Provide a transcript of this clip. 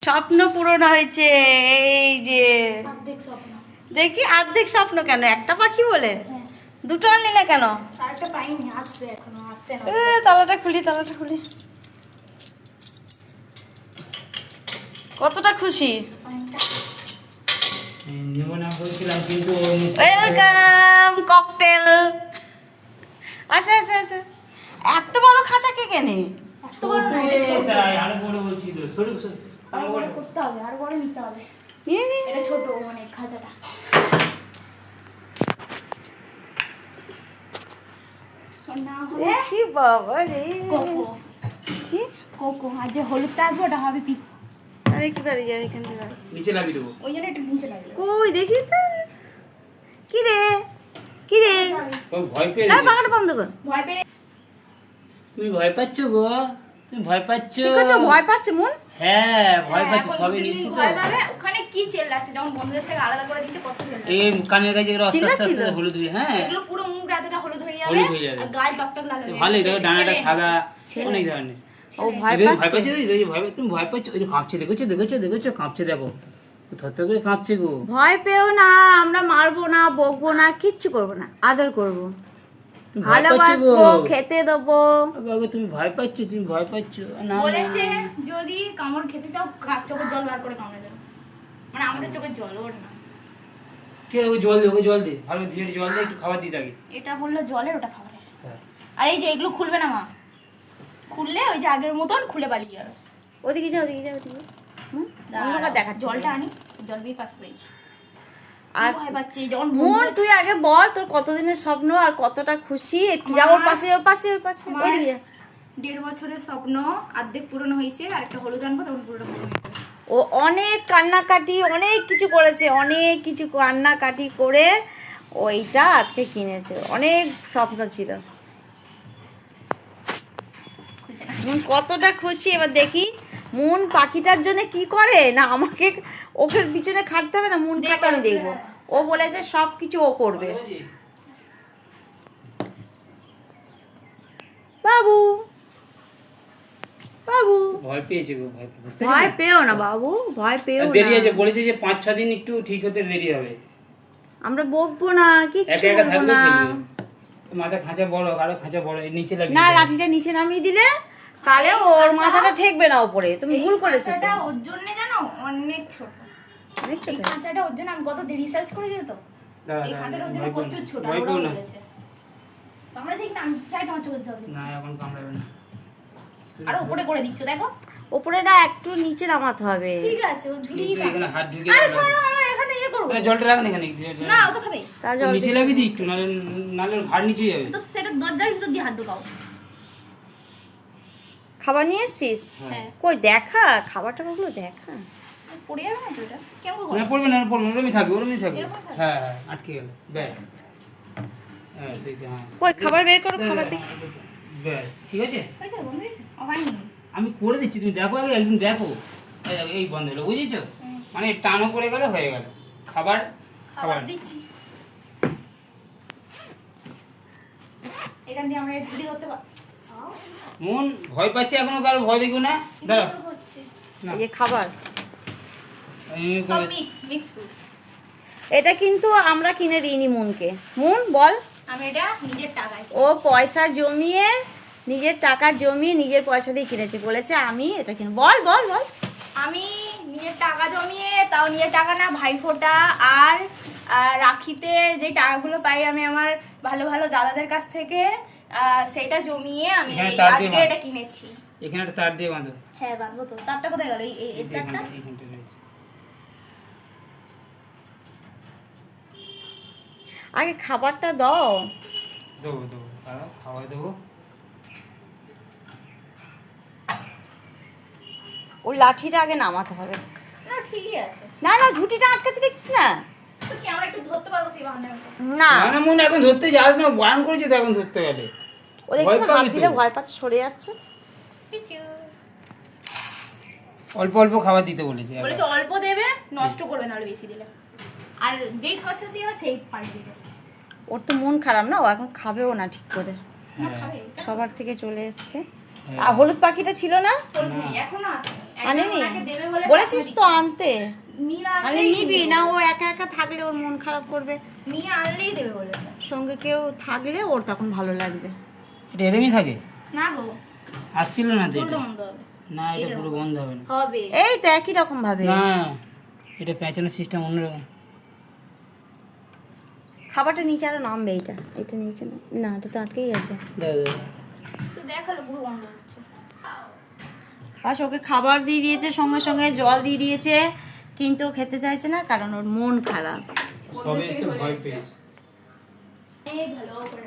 স্বপ্ন পূরণ হয়েছে। এই যে দেখি অর্ধেক স্বপ্ন কেন, একটা পাখি বলে দুটো আনলি না কেন? তালাটা খুলি, তালাটা খুলি। কতটা খুশি! Welcome cocktail. আচ্ছা আচ্ছা আচ্ছা, এত বড় খাঁচা কে কেনে? কি বাবা রে, কোকো আর যে হলুদটা আসবে ওটা হবে পিকো। আর একটু দাঁড়িয়ে যাবে এখান থেকে, নিচে লাবি দেবো। ওই জন্য একটু নিচে লাগবে। কই দেখি তো। কি রে, কি রে? ও ভয় পেয়ে এই বাগানটা বন্ধ কর। ভয় পেয়ে তুমি ভয় পাচ্ছ গো? তুমি ভয় পাচ্ছ? কি করছো? ভয় পাচ্ছে মন? হ্যাঁ ভয় পাচ্ছ, সবই নিশ্চিত। ভয় পাবে। ওখানে কি চেল্লাচ্ছে যখন বন্ধুদের থেকে আলাদা করে দিচ্ছে, কত চেল্লাচ্ছে। এই কানের কাছে আস্তে আস্তে চিল্লাচ্ছিল? আস্তে হলুদ হয়ে, হ্যাঁ এগুলো পুরো মুখ এতটা হলুদ হয়ে যাবে, হলুদ হয়ে যাবে। আর গাল টকটক লাল হয়ে যাবে। ভালোই দেখো, ডানাটা ছেলে সাদা, ছেলে। অনেক ধরনের। ও ভয় এই দেখো, ভয় পাচ্ছে। পাচ্ছ? এই যে ভয় পাচ্ছ, তুমি ভয় পাচ্ছ? ওই যে কাঁপছে, দেখেছো দেখেছো দেখেছো, কাঁপছে দেখো, থরথর করে কাঁপছে গো। ভয় পেও না, আমরা মারবো না, বকবো না, কিচ্ছু করবো না, আদর করবো, তুমি ভয় পাচ্ছ গো? ভালোবাসবো, খেতে দেবো। আগে তুমি ভয় পাচ্ছ, তুমি ভয় পাচ্ছ না? বলেছে যদি কামড় খেতে চাও চোখের জল বার করে কামড়ে দেবে, মানে আমাদের চোখের জল ওর না। ঠিক আছে, ওকে জল দে, ওকে জল দে, ভালো ধীরে জল দে, একটু খাবার দিতে আগে। এটা বললো জলের, ওটা খাবারের। হ্যাঁ। আর এই যে এগুলো খুলবে না মা, খুললে ওই যে আগের মতন খুলে পালিয়ে যাবে। ওদিকে যাও, ওদিকে যাও, ওদিকে। অন্ধকার দেখাচ্ছে। জলটা আনি, জল দিয়ে পাশে পেয়েছি। আর আর ভয় পাচ্ছি যখন মন, তুই আগে বল তোর কতদিনের স্বপ্ন আর কতটা খুশি। একটু যাও ওর পাশে, ওর পাশে, ওর পাশে, ওইদিকে যা। 1.5 বছরের স্বপ্ন অর্ধেক পূরণ হয়েছে, আর একটা হলুদ আনবো তখন পুরোটা পূরণ হয়ে যাবে। ও অনেক কান্নাকাটি, অনেক কিছু করেছে, অনেক কিছু কান্নাকাটি করে ওইটা আজকে কিনেছে। অনেক স্বপ্ন ছিল। খুলছে না। মন কতটা খুশি। এবার দেখি মন পাখিটার জন্য কি করে না, আমাকে ওকে পিছনে খাটতে হবে না, মন খাটে আমি দেখবো। ও বলেছে সব কিছু ও করবে। বাবু, বাবু, ভয় পেয়েছে গো, ভয় পেয়েছে। ভয় পেও না বাবু, ভয় পেও দেরি আছে, না। বলেছে যে 5-6 দিন একটু ঠিক হতে দেরি হবে। আমরা বকবো না, কিচ্ছু একা একা বলবো থাকবে না। মাথা খাঁচা বড়, আরো খাঁচা বড়, এই নিচে লাগবে। না, লাঠিটা নিচে নামিয়ে দিলে তাহলে ওর মাথাটা ঠেকবে না উপরে। তুমি এই ভুল করেছো তো। খাঁচাটা ওর জন্য জানো অনেক ছোট। অনেক ছোট। এই খাঁচাটা ওর জন্য আমি কত রিসার্চ করেছি তো। দাঁড়া, এই দাঁড়া, খাঁচাটা ওর জন্য ভয় পেও প্রচুর না, ছোট, ভয় আর পেও ওরাও না। বলেছে। আমরা দেখ না, আমি চাই তোমার চোখের জল দিতে। না এখন কামড়াবে না। আর উপরে করে দিচ্ছ দেখো। উপরে না, একটু নিচে নামাতে হবে। ঠিক আছে, ও ঝুলিয়ে কিন্তু এখানে হাত ঢুকে আরে গেল। ছাড়ো, আমার এখানে ইয়ে করবো। জলটা রাখ না এখানে। না, ও তো খাবে। তার জল নিচে দিচ্ছি। লাগবি দি একটু, নাহলে নাহলে ওর ঘাড় নিচে যাবে। তো সেটা দরজার ভিতর দিয়ে হাত ঢোকাও। খাবার নিয়ে এসছিস? হ্যাঁ। কই দেখা, খাবারটা ওগুলো দেখা। পড়ে যাবে না তো এটা? কেমন না করে? পড়বে না, পড়বে না, ওরমই থাকবে, ওরমই থাকবে। এরকম থাকবে? হ্যাঁ হ্যাঁ, আটকে গেল, ব্যাস। হ্যাঁ সেইটা, হ্যাঁ কই খাবার বের করো, খাবার দেখি। ব্যাস ঠিক আছে। হয়েছে, বন্ধ হয়েছে? ও হয়নি। আমি করে দিচ্ছি, তুমি দেখো আগে, একদিন দেখো। এই দেখো, এই বন্ধ হলো, বুঝেছো? মানে টানও পড়ে গেল, হয়ে গেল খাবার। খাবার দিচ্ছি। এখান দিয়ে আমরা ঝুড়ি ধরতে পার। মন ভয় পাচ্ছে এখনো, কারো ভয় দেখো না। দাঁড়া হচ্ছে না, এই যে খাবার, সব মিক্স ফুড। এটা কিন্তু আমরা কিনে দিইনি মনকে। মন বল, আমি এটা নিজের টাকায় ও পয়সা জমিয়ে, নিজের টাকা জমিয়ে নিজের পয়সা দিয়ে কিনেছে। বলেছে আমি এটা কিনে। বল বল বল। আমি নিজের টাকা জমিয়ে, তাও নিজের টাকা না, ভাইফোঁটা আর রাখিতে যে টাকাগুলো পাই আমি আমার ভালো ভালো দাদাদের কাছ থেকে, সেটা জমিয়ে আমি এখানে তার দিয়ে আজকে বাঁধো। এটা কিনেছি। এখানে একটা তার দিয়ে বাঁধো। হ্যাঁ বাঁধবো তো। তারটা কোথায় গেল? এই তারটা। এইখানটা রয়েছে। আগে খাবারটা দাও। দেবো দেবো, দাঁড়াও, খাবার দেবো। ওর লাঠিটা আগে নামাতে হবে। না ঠিকই আছে। না না, ঝুঁটিটা আটকাচ্ছে দেখছিস না? তো কি আমরা একটু ধরতে পারবো সেই বাহানার উপর? না, না না মন, এখন ধরতে যাস না, বারণ করেছে তো এখন ধরতে গেলে। ও দেখছিস না, ভয় হাত পাবি তো। দিলে ভয় পাচ্ছে, সরে যাচ্ছে। চিচু। অল্প অল্প খাবার দিতে বলেছে একবার। বলেছে অল্প দেবে, নষ্ট করবে না আর বেশি দিলে। আর যেই খাবার শেষ হয়ে যাবে সেই পাল্টে দেবে। ওর তো মন খারাপ না, ও এখন খাবেও না ঠিক করে। না খাবে? সবার থেকে চলে এসছে। হ্যাঁ। আর হলুদ পাখিটা ছিল না? এখনো আসে। আনেনি? ওনাকে দেবে বলে বলেছিস তো আনতে, নিয়ে মানে আনলেই নিবি দেবে। না, ও একা একা থাকলে ওর মন খারাপ করবে, নিয়ে আনলেই দেবে বলেছে। সঙ্গে কেউ থাকলে ওর তখন ভালো লাগবে। এটা এরমই থাকে, না গো, আসছিল না তো উল্টো এটা। মন্দ হবে। না এটা পুরো বন্ধ হবে না। হবে। এই তো একই রকম ভাবে না এটা পেঁচানোর সিস্টেম অন্যরকম। খাবারটা নিচে আরো নামবে, এটা নিচে না, এটা তো আটকেই গেছে। তো দেখালো পুরো বন্ধ হচ্ছে। বাস ওকে খাবার দিয়ে দিয়েছে, সঙ্গে সঙ্গে জল দিয়ে দিয়েছে, কিন্তু ও খেতে চাইছে না কারণ ওর মন খারাপ। সবে এসে ভয় পেয়েছে। এই ভালো করে